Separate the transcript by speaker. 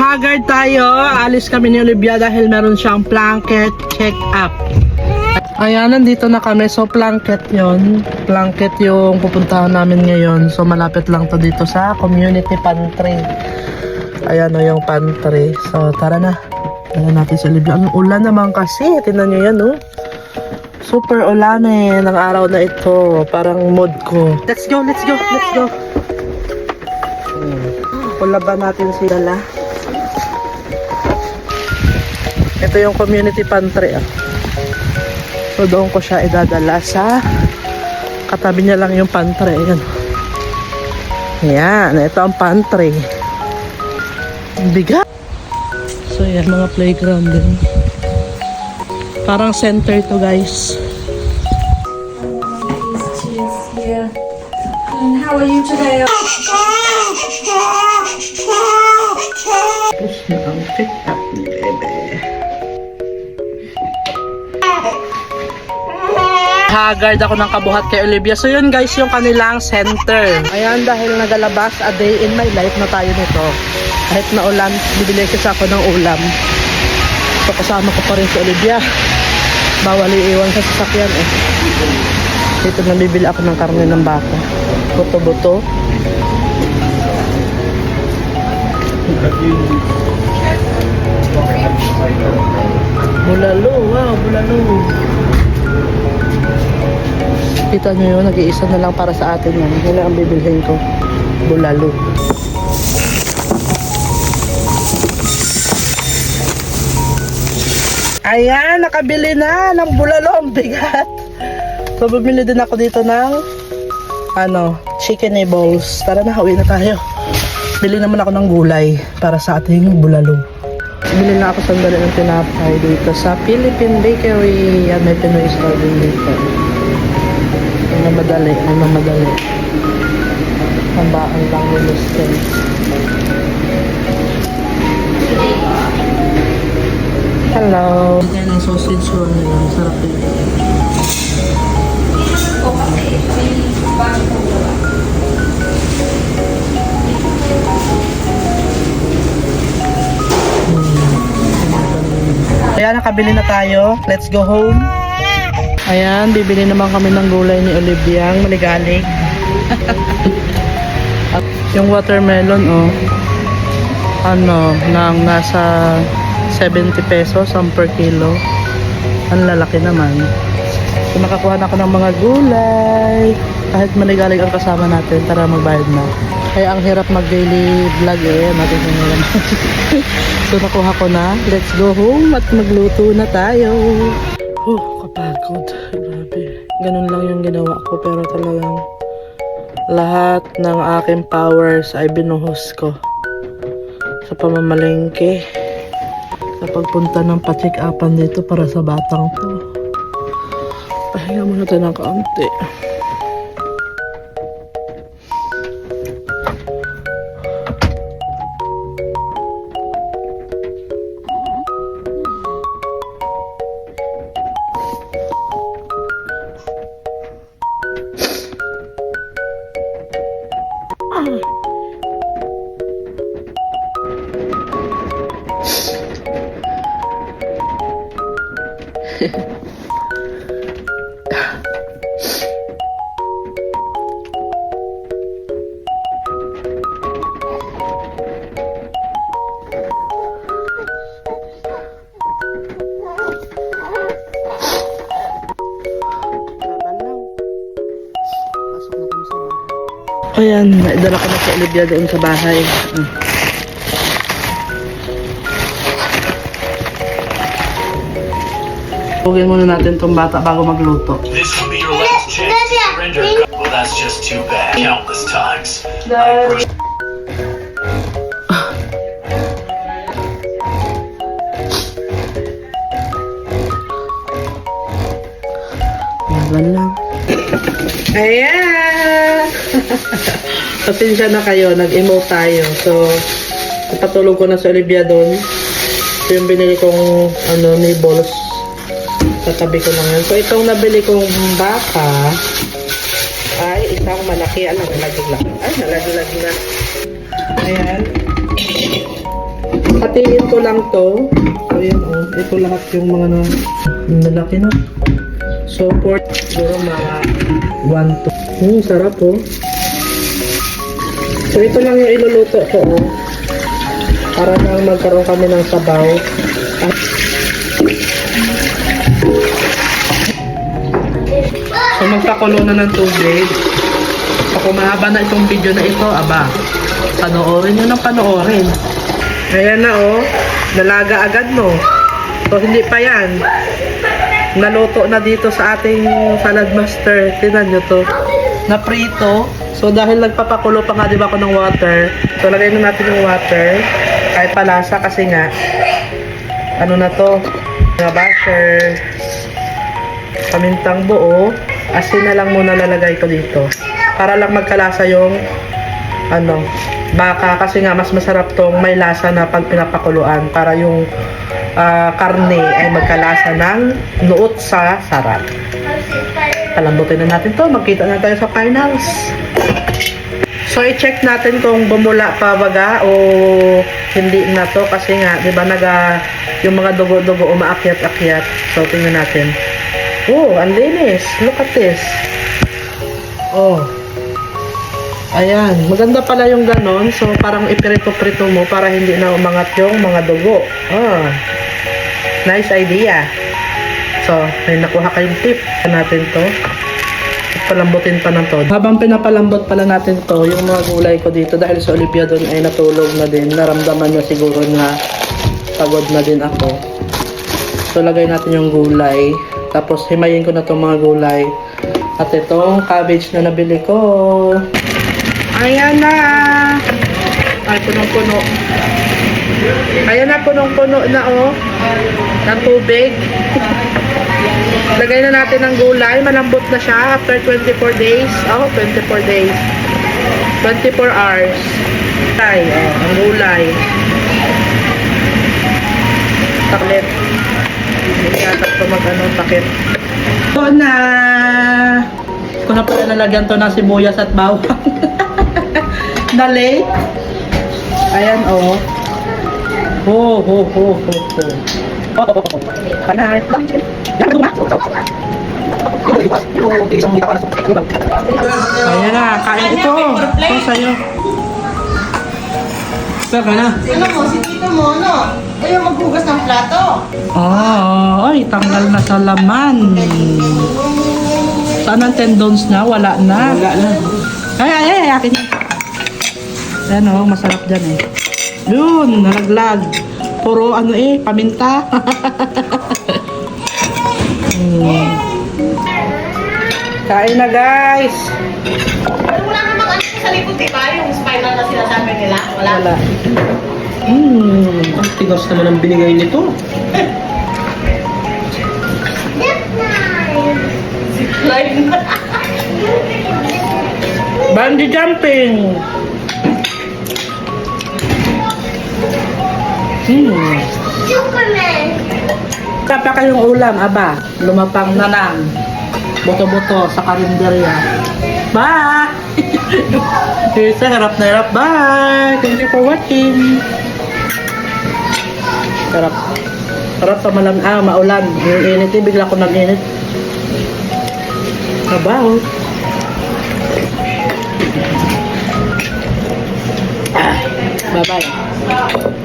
Speaker 1: Haggard tayo. Alis kami ni Olivia dahil meron siyang blanket check-up. Ayan, nandito na kami. So, blanket yon. Blanket yung pupuntahan namin ngayon. So, malapit lang to dito sa community pantry. Ayan o yung pantry. So, tara na. Tara natin sa Olivia. Ang ulan naman kasi. Tingnan nyo yan, oh. Super ulan eh. Ng araw na ito. Parang mood ko. Let's go, let's go, let's go. Pula ba natin si Dala? Ito yung community pantry ah. So doon ko siya idadala sa katabi niya lang yung pantry. Ayan. Ayan, ito ang pantry. Bigat. So yan, mga playground din. Parang center to guys.
Speaker 2: Here. And how are you today?
Speaker 1: Tapos na ang pick up ni Bebe. Haggard ako ng kabuhat kay Olivia. So yun guys, yung kanilang center. Ayan, dahil nagalabas a day in my life na tayo nito. Kahit na ulan, bibili kasi ako ng ulam. So kasama ko pa rin si Olivia. Bawal iiwan sa sasakyan eh. Dito na bibili ako ng karne ng baka. Buto-buto. Bulalo, wow, bulalo. Kita nyo yun, nag-iisa na lang para sa atin yan. Yan ang bibilhin ko. Bulalo. Ayan, nakabili na ng bulalo. Ang bigat. So, bumili din ako dito ng chicken balls. Tara na, uwi na tayo. Bili naman ako ng gulay para sa ating bulalo. Bili na ako sandali ng tinapay dito sa Philippine Bakery. Yan, may Pinoy store din dito. Ay mamadali. Tambaan lang nila steak. Hello. Ito yung sausage roll nila. Sarap din. Ayan, nakabili na tayo. Let's go home. Ayan, bibili naman kami ng gulay ni Olivia. Ang maligalig. At yung watermelon, nang nasa 70 pesos ang per kilo. Ang lalaki naman. So, nakakuha na ako ng mga gulay. Kahit maligalig ang kasama natin, tara magbayad na. Kaya ang hirap mag-daily vlog eh. Natin naman. So, nakuha ko na. Let's go home at magluto na tayo. Kapagod. Grabe. Ganun lang yung ginawa ko. Pero talagang lahat ng aking powers ay binuhos ko sa pamamalengke. Sa pagpunta ng pa-check-upan dito para sa batang to. Pahinga muna tayo ng kaunti. Ayan, naidala ko na sa Olivia doon sa bahay. Tugin muna natin itong bata bago magluto.
Speaker 3: This will be your last chance to surrender. Well, that's just too bad. Countless times.
Speaker 1: Laban lang. Ayan! Pasensya na kayo, nag-emote tayo. So, napatulog ko na sa Olivia doon. Ito yung binili kong balls. Tatabi ko lang yan. So, itong nabili kong baka ay isang malaki. Nalaglag lang. Ay, nalaglag na. Ayan. Hatiin ko lang to. Ayan o. Ito lahat yung mga nalaki na. So, pork, siguro mga 1, 2. Sarap po. So, ito lang yung iluluto ko, oh. Para nang magkaroon kami ng sabaw. At so, magpakulo na ng tubig. So, kung mahaba na itong video na ito, aba, panoorin nyo ng panoorin. Ayan na, oh. Nalaga agad, no? So, hindi pa yan. Naluto na dito sa ating salad master. Tingnan nyo to. Naprito. So, dahil nagpapakulo pa nga, di ba, ako ng water. So, lagay na natin yung water. Kahit palasa kasi nga, ano na to? Mga basher. Pamintang buo. Asin na lang muna lalagay ko dito. Para lang magkalasa yung, ano, baka. Kasi nga, mas masarap tong may lasa na pag pinapakuluan. Para yung karne ay magkalasa ng nuot sa sarap. Palambutin na natin to. Magkita na tayo sa finals. So, i-check natin kung bumula pa baga o hindi na to. Kasi nga, di ba, yung mga dugo-dugo umaakyat-akyat. So, tingnan natin. Oh, ang linis. Look at this. Oh. Ayan. Maganda pala yung ganon. So, parang ipirito-prito mo para hindi na umangat yung mga dugo. Oh. Nice idea. So, may nakuha kayong tip natin to. Palambutin pa ng todo. Habang pinapalambot pala natin to, yung mga gulay ko dito, dahil sa Olivia doon ay natulog na din. Naramdaman niya siguro na pagod na din ako. So, lagay natin yung gulay. Tapos, himayin ko na itong mga gulay. At itong cabbage na nabili ko. Ayan na! Ay, punong-puno. Ayan na, punong-puno na, oh. Ng tubig. Lagay na natin ng gulay. Malambot na siya after 24 days. Oh, 24 days. 24 hours. Ay, oh, ang gulay. Taklit. Hindi yata ito takit. Ito na. Kung na pala nalagyan to ng sibuyas at bawang. Dali. Ayan, oh. Ho, ho, ho, ho, ho. Ayan na, kain ito. Ito sa'yo. Sir, ka na.
Speaker 4: Ano mo, si tito mo, ano? Ayaw maghugas ng plato.
Speaker 1: Ay, tanggal na sa laman. Saan ang tendons na? Wala na.
Speaker 4: Wala na.
Speaker 1: Ay, akin yan. Ayan o, masarap dyan eh. Yun, nalaglag. Puro ano paminta. Kain na guys.
Speaker 4: Pero wala namang ano sa likod, di ba? Yung spinal na sinasabi nila. Wala.
Speaker 5: Ang tigas naman ang binigay nito.
Speaker 4: Zipline.
Speaker 1: Bungee jumping.
Speaker 2: Superman!
Speaker 1: Kapa kayong ulam, aba. Lumapang na lang. Boto-boto sa karinderya. Bye! Isa, harap na harap. Bye! Thank you for watching. Sarap. Sarap sa maulan. Yung init, bigla ko nag-init. Kabaw. Bye-bye.